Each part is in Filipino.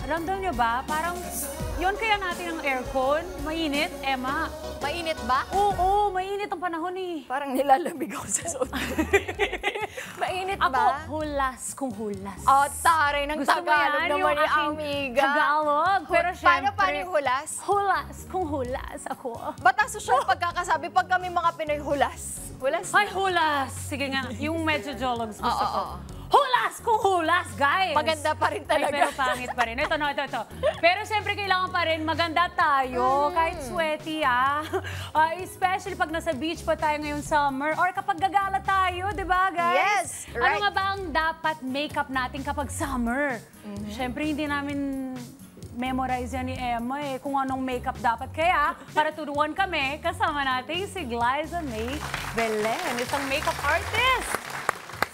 Ramdam nyo ba? Parang, yun kaya natin ang aircon. Mainit, Emma. Mainit ba? Oo, mainit ang panahon eh. Parang nilalamig ako sa suot. Mainit Ako, ba? hulas kung hulas. Oh, taray ng Gusto mo Tagalog yan, naman yung ni aking amiga. Tagalog. Pero syempre, Paano yung hulas? Hulas kung hulas ako. Ba't ang social pagkakasabi pag kami mga Pinoy hulas? Hulas Ay, hulas! Sige nga, yung medyo jologs gusto ko. oo. Hulas kung hulas, guys! Maganda pa rin Ay, talaga. pero pangit pa rin. Ito. Pero siyempre kailangan pa rin maganda tayo, kahit sweaty especially pag nasa beach pa tayo ngayong summer or kapag gagala tayo, di ba guys? Yes, right. Ano nga ba ang dapat makeup natin kapag summer? Siyempre hindi namin memorize yan ni Emma kung anong makeup dapat. Kaya, para turuan kami, kasama natin si Glyza May Belen, isang makeup artist.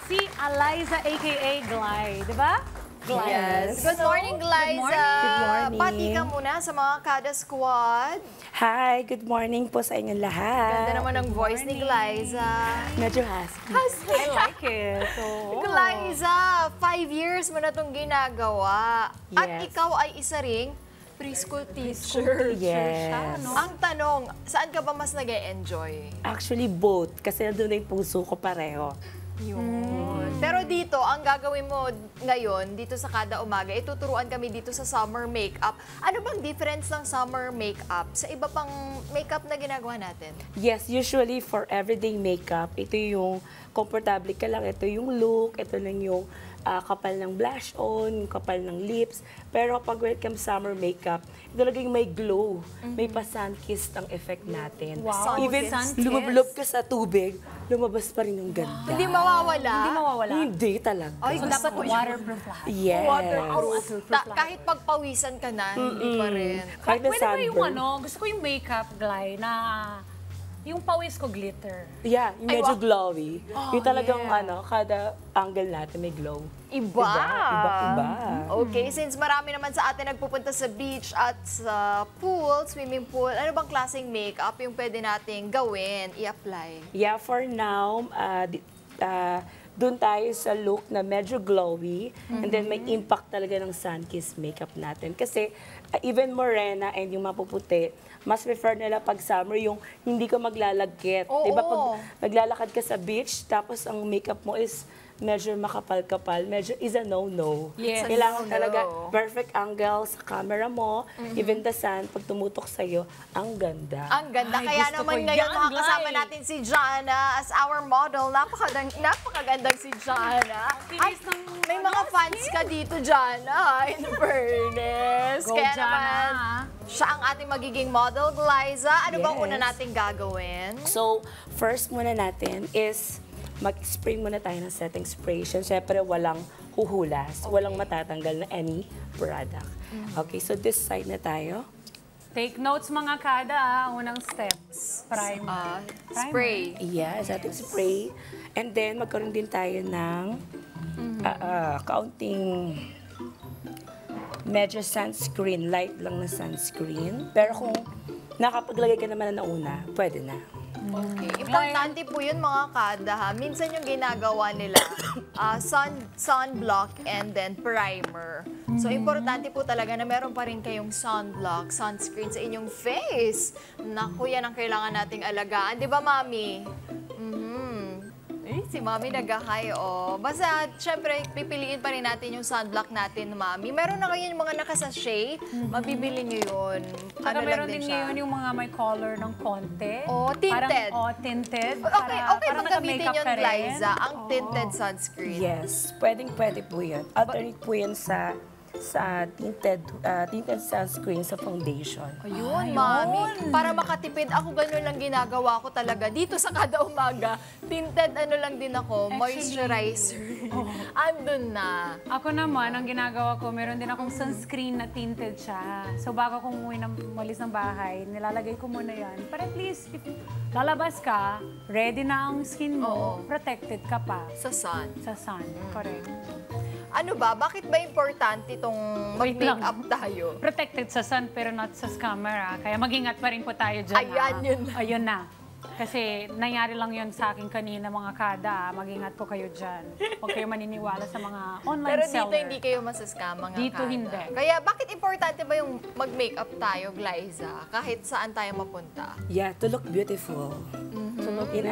Si Eliza, a.k.a. Gly, di ba? Gly. Yes. Good morning, Glyza. Good morning. Pati ka muna sa mga Kada Squad. Hi, good morning po sa inyong lahat. Ganda naman ang voice ni Glyza. Medyo husky. I like it. So, Glyza, 5 years mo na itong ginagawa. At Yes. ikaw ay isa ring preschool teacher. Yes. Ang tanong, saan ka ba mas nag-e-enjoy? Actually, both. Kasi nandun na yung puso ko pareho. Yun. Pero dito, ang gagawin mo ngayon, dito sa Kada Umaga, ituturuan kami dito sa summer makeup. Ano bang difference ng summer makeup sa iba pang makeup na ginagawa natin? Yes, usually for everyday makeup, ito yung komportable ka lang. Ito yung look, ito lang yung kapal ng blush on, yung kapal ng lips. Pero pag welcome summer makeup, ito talagang may glow. May pa-sun-kissed ang effect natin. Wow. Even Sun-kissed. lumublob ka sa tubig, lumabas pa rin yung ganda. Hindi mawawala? hindi mawawala. Hindi talaga. Ay, So, gusto dapat ko yun. waterproof lahat. Yes. Waterproof lahat. Kahit pagpawisan ka na, hindi pa rin. Kahit na Pwede ba yung sunburn. gusto ko yung makeup, Gly, na yung pawis ko glitter. Yeah, yung Ay, medyo wow. glowy. Yung talagang yeah. kada angle natin may glow. Iba. Iba. Okay, since marami naman sa atin nagpupunta sa beach at sa pool, swimming pool, ano bang klaseng makeup yung pwede nating gawin, i-apply? Yeah, for now, doon tayo sa look na medyo glowy and then may impact talaga ng sun-kissed makeup natin. Kasi even morena and yung mapuputi, mas prefer nila pag summer yung hindi ka maglalagkit. Oo. Diba pag naglalakad ka sa beach, tapos ang makeup mo is medyo makapal-kapal, medyo is a no-no. Yes. Kailangan No-no. talaga perfect angle sa camera mo, even the sun, pag tumutok sa'yo, ang ganda. Ang ganda. Ay, Kaya gusto naman ko ngayon yan, makakasama Gly. natin si Jana as our model. Napakagandang si Jana. Ay, may mga fans ka dito, Jana. In fairness. Go, Kaya Jana. naman, siya ang ating magiging model, Glyza. Ano bang Yes. una nating gagawin? So, first muna natin is mag-spray muna tayo ng setting spray. Siyempre, walang huhulas, walang matatanggal na any product. Okay, so this side na tayo. Take notes mga kada, unang steps. Primer. Spray. Yes, setting spray. And then, magkaroon din tayo ng kaunting medyo sunscreen, light lang na sunscreen. Pero kung nakapaglagay ka naman na una, pwede na. Okay. Importante po yun mga kada ha. Minsan yung ginagawa nila, sunblock and then primer. So importante po talaga na meron pa rin kayong sunblock, sunscreen sa inyong face. Naku, yan ang kailangan nating alagaan. Di ba, Mami? Si Mami nag-hi, oh. Basta, syempre, pipiliin pa rin natin yung sunblock natin, Mami. Meron na ngayon yung mga nakasachet. Mabibili nyo yun. Saka Ano meron lang din siya. ngayon yung mga may color ng konti. Oh, tinted. Parang, tinted. Okay, okay para bang gamitin naka-makeup yun, ka rin. Glyza, ang tinted sunscreen? Yes, pwede po yun. Alternate po yun sa tinted sunscreen sa foundation. Ayun, Mami. Para makatipid, ako ganun lang ginagawa ko talaga. Dito sa Kada Umaga, tinted ano lang din ako, moisturizer. Andun na. Ako naman, ang ginagawa ko, meron din akong sunscreen na tinted siya. So bago ko umalis ng bahay, nilalagay ko muna yan. Para at least, if lalabas ka, ready na ang skin mo, protected ka pa Sa sun. sa sun. Correct. Ano ba? Bakit ba importante itong Wait lang. mag-makeup tayo? Protected sa sun pero not sa camera. Kaya mag-ingat pa rin po tayo dyan. Ayan, yun na. Ayun na. Kasi nangyari lang yon sa akin kanina mga kada. Mag-ingat po kayo dyan. Huwag kayo maniniwala sa mga online Pero seller. dito hindi kayo masascam, mga Dito kada. hindi. Kaya bakit importante ba yung mag-makeup tayo, Glyza? Kahit saan tayo mapunta? Yeah, to look beautiful. In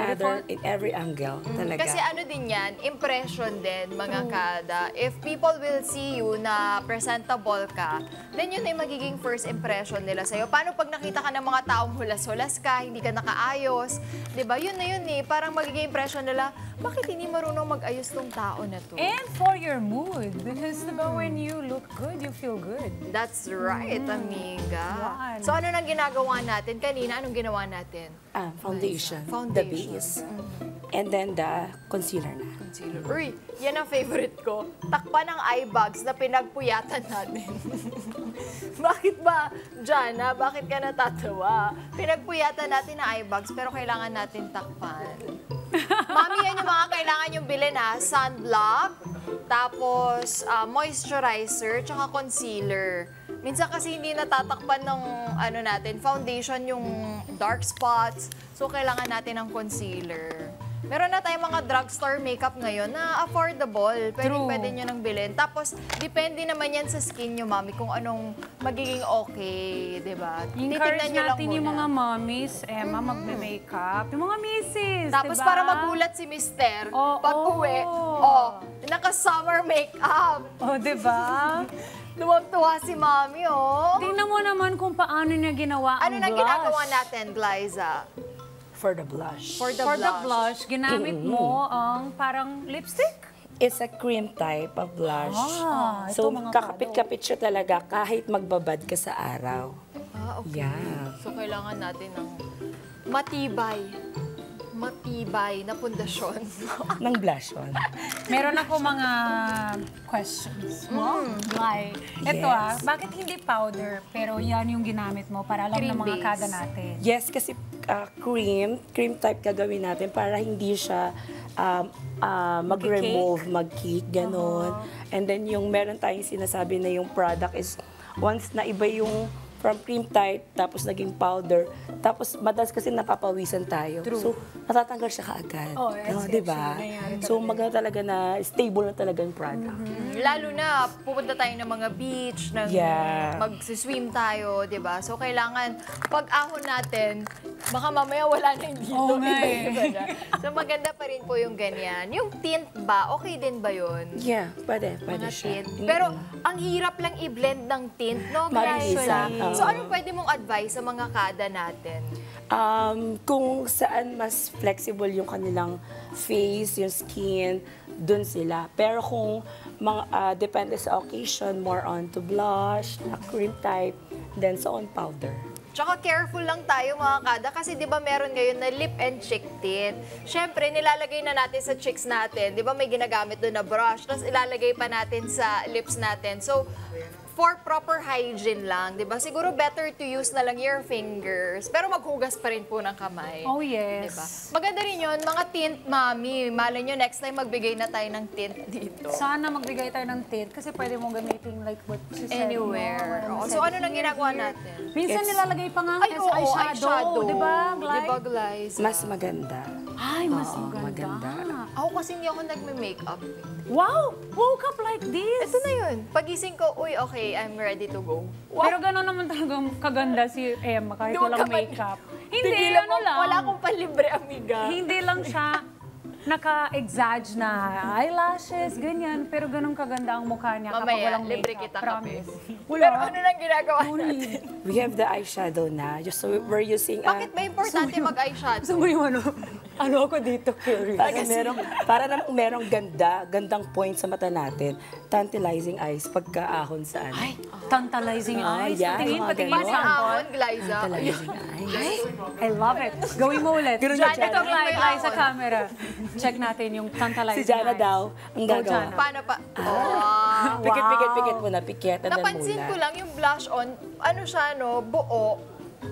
every angle, talaga. Kasi ano din yan, impression din, mga kada. If people will see you na presentable ka, then yun ay magiging first impression nila sa'yo. Paano pag nakita ka ng mga taong hulas-hulas ka, hindi ka nakaayos, di ba? Yun na yun eh. Parang magiging impression nila, bakit hindi marunong mag-ayos tong tao na to? And for your mood. Because diba, when you look good, you feel good. That's right, amiga. Yan. So ano nang ginagawa natin? Kanina, anong ginawa natin? Foundation, the Foundation. base. And then the concealer na. Concealer. Uy, yan ang favorite ko. Takpan ng eye bags na pinagpuyatan natin. Bakit ba, Jana? Bakit ka natatawa? Pinagpuyatan natin ang eye bags pero kailangan natin takpan. Mami, yan yung mga kailangan yung bilhin ha. Sunblock, tapos moisturizer, tsaka concealer. Minsan kasi hindi natatakpan ng ano natin, foundation yung dark spots. So, kailangan natin ng concealer. Meron na tayong mga drugstore makeup ngayon na affordable. True. Pwede nyo nang bilhin. Tapos, depende naman yan sa skin nyo, mami, kung anong magiging okay, di ba? Encourage Titignan nyo lang natin yung muna. mga mommies, Emma, magme-makeup. Yung mga misses, Tapos diba? para magulat si Mister, Oo. pag uwi, naka-summer makeup. Oh, diba? Tuwag-tuwa si Mami, oh. Tingnan mo naman kung paano niya ginawa Ano ang nang blush. ginagawa natin, Glyza? For the blush. For the For the blush. blush, ginamit mo ang parang lipstick. It's a cream type of blush. Ah, ito so, mga kakapit-kapit siya talaga kahit magbabad ka sa araw. Ah, okay. Yeah. So, kailangan natin ng matibay na pundasyon. Ng blush on. Meron ako mga questions. Like, ito Yes. bakit hindi powder pero yan yung ginamit mo para alam Cream ng mga base. kada natin? Yes, kasi cream type gagawin natin para hindi siya mag-remove, mag-cake, ganon. And then yung meron tayong sinasabi na yung product is once na iba yung from cream type, tapos naging powder, tapos madalas kasi napapawisan tayo. True. So, natatanggal siya kaagad. Oh, yes, di ba? actually, nangyari So, maganda talaga na stable na talaga yung product. Lalo na, pupunta tayo ng mga beach, Yeah. mag-swim tayo, di ba? So, kailangan, pag ahon natin, baka mamaya wala na yung dito. Oo nga eh. Iba-iba na. So, maganda pa rin po yung ganyan. Yung tint ba, okay din ba yun? Yeah, pwede Mga siya. tint. Pero, ang hirap lang i-blend ng tint, no, Marisa, Glyza? So, anong pwede mong advice sa mga kada natin? Kung saan mas flexible yung kanilang face, yung skin, dun sila. Pero kung depende sa occasion, more on to blush, na cream type, then sa on powder. Tsaka careful lang tayo mga kada kasi 'di ba meron ngayon na lip and cheek tint. Syempre nilalagay na natin sa cheeks natin, 'di ba may ginagamit doon na brush, tapos ilalagay pa natin sa lips natin. So for proper hygiene lang, 'di ba? Siguro better to use na lang your fingers, pero maghugas pa rin po ng kamay. Oh, yes. 'Di ba? Maganda rin 'yon, mga tint, mami. Malay nyo next time magbigay na tayo ng tint dito. Sana magbigay tayo ng tint kasi pwede mong gamitin like what she said. Anywhere. no? Oo. And So said ano nang here, ginagawa here. natin? Minsan nilalagay pa nga Ay, as oo, eyeshadow. Di ba, Gly? Di ba, Glyza? Mas maganda. Ay, mas Oo, maganda. maganda. Ako kasi hindi ako nagme-makeup. Wow! Woke up like this! Ito na yun. Pagising ko, uy, okay, I'm ready to go. Wow. Pero gano'n naman talagang kaganda si Emma kahit Di, wag walang ka man- makeup. Hindi, Tigilan ano mo, lang. wala akong panlibre, amiga. Hindi lang siya naka-exage na eyelashes, ganyan. Pero ganun kaganda ang mukha niya kapag Mamaya, walang libre makeup. kita Promise. Pero ano nang ginagawa No natin? need. We have the eyeshadow na. Just so we're using Bakit ba importante mag-eyeshadow? Gusto mo yung ano ako dito, curious. para namang merong gandang point sa mata natin. Tantalizing eyes pagkaahon sa ano. Ay, tantalizing eyes. yeah, Patingin, mga patingin ganon. Paano sample. ahon, Glyza? Tantalizing eyes. Ay, I love it. Gawin mo ulit. Ganun Diyan, na, Jana. ito, Glide sa Ahon. camera. Check natin yung tantalizing Si Jana eyes. daw ang gagawa. Jana. Paano pa? Oh. Pikit mo na, pikit. And then Napansin mula. ko lang yung blush on, ano siya, no, buo.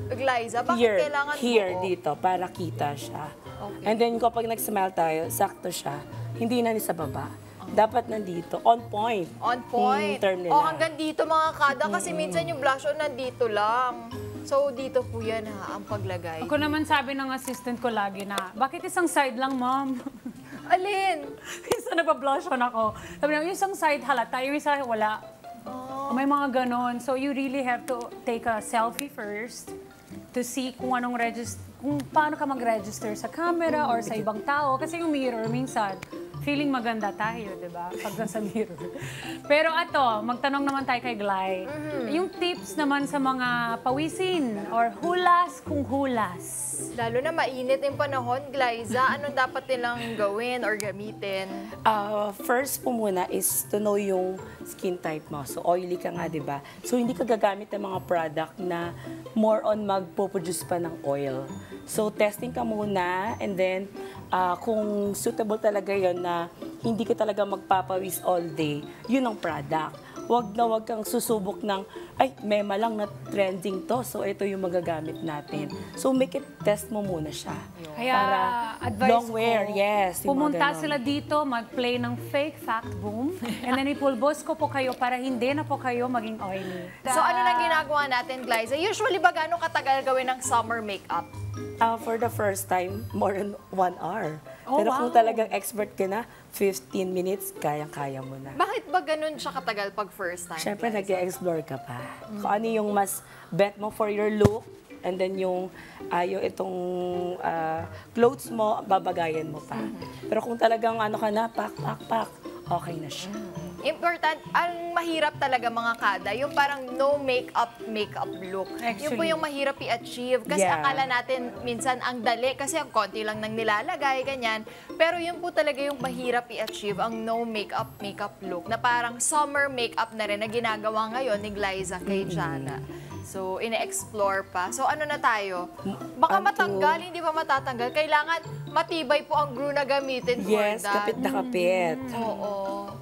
Glyza, bakit kailangan here, buo? dito, para kita siya. Okay. And then kapag nag-smile tayo, sakto siya. Hindi na ni sa baba. Dapat nandito, on point. On point. Term nila. O hanggang dito mga kada kasi minsan yung blush on nandito lang. So, dito po yan ha, ang paglagay. Ako naman sabi ng assistant ko lagi na, bakit isang side lang, ma'am? Alin? Minsan nagpa-blush on ako. Sabi niya, yung isang side halata, yung isa wala. May mga ganon. So you really have to take a selfie first to see kung kung paano ka mag-register sa camera or sa ibang tao. Kasi yung mirror, minsan, feeling maganda tayo, di ba? Pag nasa mirror. Pero ato, magtanong naman tayo kay Glay. Yung tips naman sa mga pawisin or hulas kung hulas. Lalo na mainit yung panahon, Glyza, anong dapat nilang gawin or gamitin? First po muna is to know yung skin type mo. So, oily ka nga, di ba? So, hindi ka gagamit ng mga product na more on magpo-produce pa ng oil. So, testing ka muna and then kung suitable talaga yon na hindi ka talaga magpapawis all day, yun ang product. Wag kang susubok ng, ay, mema lang na trending to, so ito yung magagamit natin. So, make it test mo muna siya. Kaya, Para advice long ko, wear, yes. yung mga pumunta ganon. sila dito, mag-play ng fake fact boom, and then ipulbos ko po kayo para hindi na po kayo maging oily. So, ano nang ginagawa natin, Glyza? Usually ba gano'ng katagal gawin ng summer makeup? For the first time, more than 1 hour. Oh, Pero wow. kung talagang expert ka na, 15 minutes, kayang-kaya mo na. Bakit ba ganun siya katagal pag first time? Siyempre, Glyza? nag-explore ka pa. Kung ano yung mas bet mo for your look, and then yung itong clothes mo, babagayan mo pa. Pero kung talagang ano ka na, pak, okay na siya. Important, ang mahirap talaga mga kada, yung parang no makeup look. Yung po Actually. yung mahirap i-achieve. Kasi Yeah. akala natin minsan ang dali, kasi ang konti lang nang nilalagay, ganyan. Pero yun po talaga yung mahirap i-achieve, ang no makeup look. Na parang summer makeup na rin na ginagawa ngayon ni Glyza kay Jana. So, ine-explore pa. So, ano na tayo? Baka Up to- matanggal, hindi pa matatanggal. Kailangan matibay po ang glue na gamitin for Yes, that. kapit na kapit. Oo.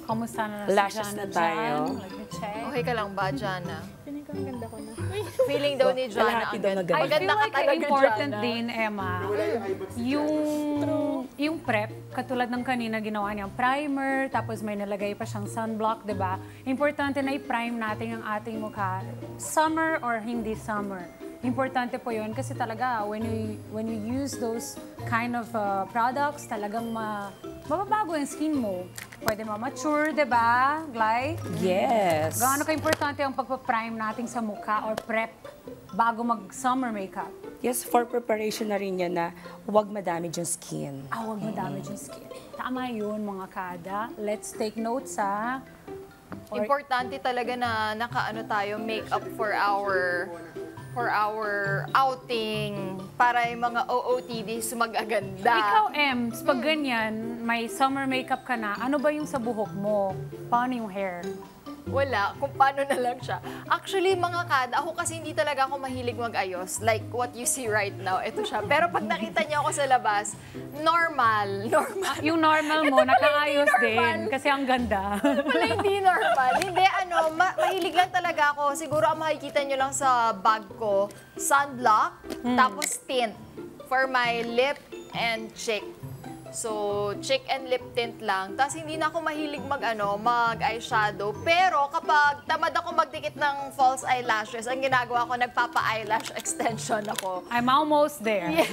Kamusta na Lashes si Jana na tayo. dyan? Let me check. Okay ka lang ba, Jana? Feeling ko ang ganda ko na. Feeling daw ni Jana Kalahati daw na I ganun. feel Maganda ka like talaga, important Jana. din, Emma, yung prep, katulad ng kanina ginawa niyang primer, tapos may nalagay pa siyang sunblock, di ba? Importante na i-prime natin ang ating mukha, summer or hindi summer. Importante po yun kasi talaga when you use those kind of products, talagang mababago yung skin mo. Pwede ma-mature, di ba, Glay? Yes. Gaano ka-importante ang pagpa-prime natin sa mukha or prep bago mag-summer makeup? Yes, for preparation na rin yan na huwag madamage yung skin. Huwag madamage yung skin. Tama yun, mga kada. Let's take notes, ha? Importante talaga na nakaano tayo, makeup for our outing para yung mga OOTDs mag-aganda. Ikaw, Ems, pag ganyan, may summer makeup ka na, ano ba yung sa buhok mo? Paano yung hair? Wala, kung paano na lang siya. Actually, mga kada, ako kasi hindi talaga ako mahilig mag-ayos. Like what you see right now, ito siya. Pero pag nakita niyo ako sa labas, normal. Yung normal mo, Ito pala nakaayos hindi din. normal. Kasi ang ganda. Wala, hindi normal. Hindi, mahilig lang talaga ako. Siguro ang makikita nyo lang sa bag ko, sunblock, tapos tint for my lip and cheek. So, cheek and lip tint lang. Tapos hindi na ako mahilig mag-eyeshadow. Pero kapag tamad ako magdikit ng false eyelashes, ang ginagawa ko, nagpapa-eyelash extension ako. I'm almost there. Yes,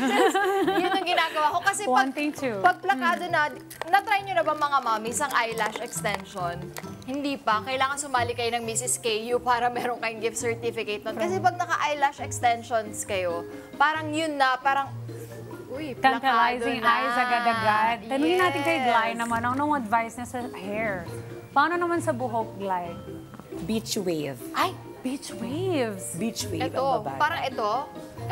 yun ang ginagawa ko. Kasi Wanting to. pag plakado na-try nyo na ba mga mommies ang eyelash extension? Hindi pa. Kailangan sumali kayo ng Mrs. KU para meron kayong gift certificate nun. Kasi pag naka-eyelash extensions kayo, parang yun na, parang, uy, Tantalizing plakado na. eyes agad-agad. Tanungin natin kay Glay Yes. naman, anong advice niya sa hair? Paano naman sa buhok, Glay? Beach wave. Ay, beach waves. Beach wave Ito, ang babae. parang ito.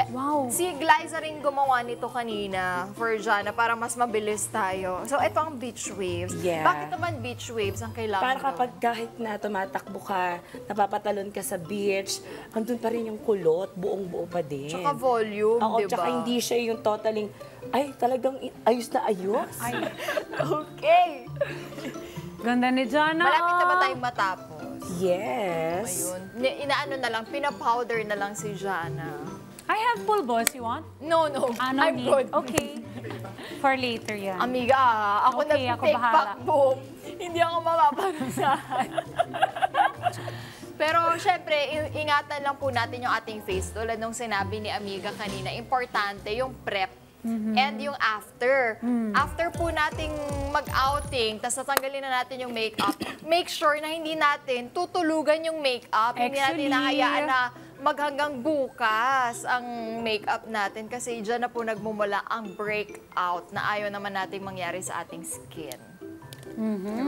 Wow. Si Glyza rin gumawa nito kanina for Jana para mas mabilis tayo. So, ito ang beach waves. Yeah. Bakit naman beach waves ang kailangan Para gawin? kapag kahit na tumatakbo ka, napapatalon ka sa beach, andun pa rin yung kulot, buong-buo pa din. Tsaka volume, Oo, di ba? tsaka hindi siya yung totaling, ay, talagang ayos na ayos. Ay, Okay. ganda ni Jana. Malapit na ba tayong matapos? Yes. Ayun. Inaano na lang, pinapowder na lang si Jana. I have pulbos, you want? No, Ano I'm need? good. Okay. For later yan. Amiga, ako Okay, ako nag-take bahala. back boom. Hindi ako mapaparusahan. Pero syempre, ingatan lang po natin yung ating face. Tulad nung sinabi ni Amiga kanina, importante yung prep and yung after. After po nating mag-outing, tas natanggalin na natin yung makeup, make sure na hindi natin tutulugan yung makeup. Hindi natin Actually, nahayaan na maghanggang bukas ang makeup natin kasi dyan na po nagmumula ang breakout na ayaw naman nating mangyari sa ating skin.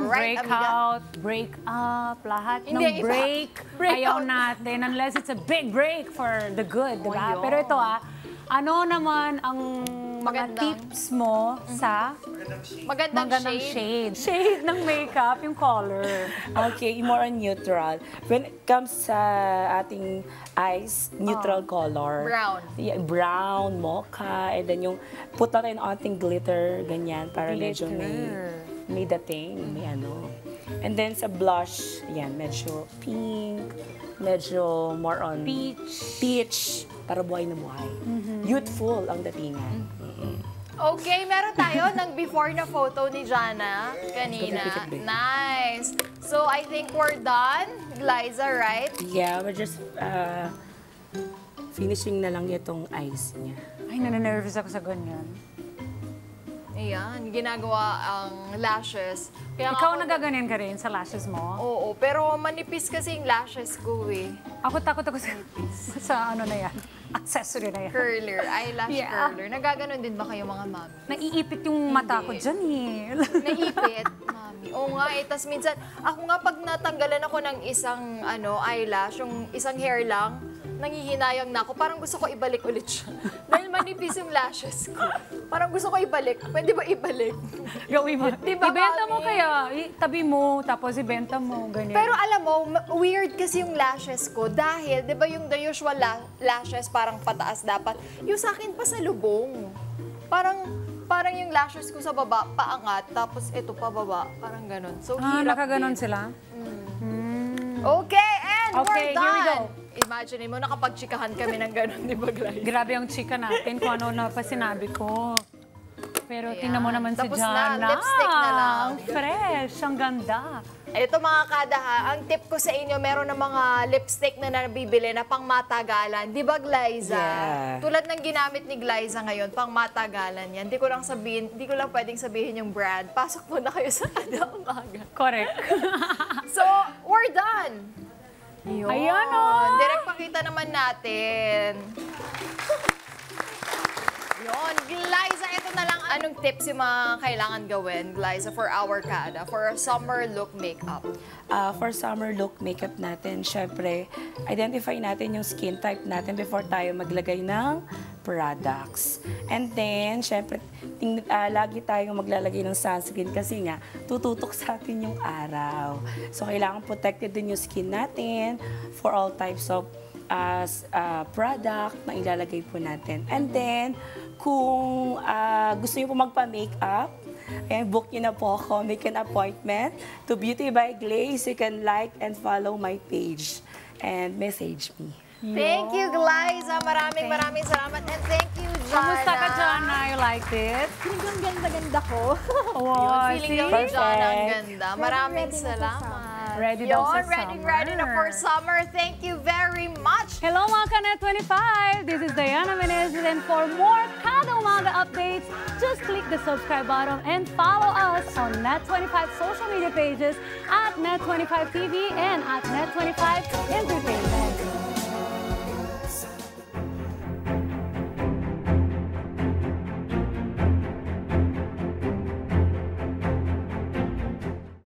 Right, Breakout, break up, lahat Hindi, ng iba. break. Breakout. Ayaw natin unless it's a big break for the good, di ba? yun. Pero ito ano naman ang mga Magandang- tips mo sa Magandang magandang shade. shade ng makeup, yung color? Okay, more on neutral. When it comes sa ating eyes, neutral color. Brown. Yeah, brown, mocha, and then yung put natin ating glitter, ganyan, para medyo may dating, may ano. And then sa blush, yan, medyo pink, medyo more on peach, para buhay na buhay. Youthful ang datingan. Okay, meron tayo ng before na photo ni Jana kanina. Gabi-gabi. Nice. So, I think we're done. Liza, right? Yeah, we're just finishing na lang itong eyes niya. Ay, nananervous ako sa ganyan. Ayan, ginagawa ang lashes. Kaya Ikaw ako- nagaganin ka rin sa lashes mo? Oo, pero manipis kasi yung lashes ko eh. Ako takot ako sa ano na yan, accessory na yan. Curler, eyelash Yeah. curler. Nagaganon din ba kayo mga mami? Naiipit yung mata ko dyan eh. Naipit, mami. Oo nga eh. Tapos minsan, ako nga pag natanggalan ako ng isang eyelash, yung isang hair lang, nangihinayang na ako. Parang gusto ko ibalik ulit siya. Dahil manipis yung lashes ko. Parang gusto ko ibalik. Pwede ba ibalik? Gawin mo. Di ba, Ibenta mo mami? kaya. Tabi mo, tapos ibenta mo. Ganyan. Pero alam mo, weird kasi yung lashes ko dahil, di ba yung the usual lashes parang pataas dapat, yung sa akin pa sa lubong. Parang yung lashes ko sa baba, paangat, tapos ito pa baba, parang ganun. So, hirap nakaganon din. sila? Okay, and Okay, we're here we done. go. Imagine mo, nakapagchikahan kami ng ganun, di ba, Glyce? Grabe ang chika natin kung ano na pa sinabi ko. Pero Ayan. tingnan mo naman si Tapos Jana. na, lipstick na lang. Ang fresh, ang ganda. Ito mga kada ha, ang tip ko sa inyo, meron ng mga lipstick na nabibili na pang matagalan. Di ba, Glyza? Yeah. Tulad ng ginamit ni Glyza ngayon, pang matagalan yan. Di ko lang pwedeng sabihin yung brand. Pasok po na kayo sa kada umaga. Correct. So, we're done. Yun. Ayan, oh. Direct pakita naman natin. Yun, Glyza, ito na lang. Anong tips yung mga kailangan gawin, Glyza, for our kada, for a summer look makeup? For summer look makeup natin, syempre, identify natin yung skin type natin before tayo maglagay ng products. And then, syempre, lagi tayong maglalagay ng sunscreen kasi nga, tututok sa atin yung araw. So, kailangan protected din yung skin natin for all types of product na ilalagay po natin. And then, kung gusto niyo po magpa-makeup, ayan, book niyo na po ako, make an appointment to Beauty by Glaze. You can like and follow my page and message me. Thank you, Glyza. Maraming salamat. And thank you, Jana. Kamusta ka, Jana? You liked it? Hanggang ganda-ganda ko. Wow, Feeling see? daw ni Jana ang Perfect. ganda. Maraming Ready na sa salamat. Ready daw sa Ready na for summer. Thank you very much. Hello mga Kanet25! This is Diana Menezes, and for more Kada Umaga updates, just click the subscribe button and follow us on Net25 social media pages at Net25 TV and at Net25 Entertainment.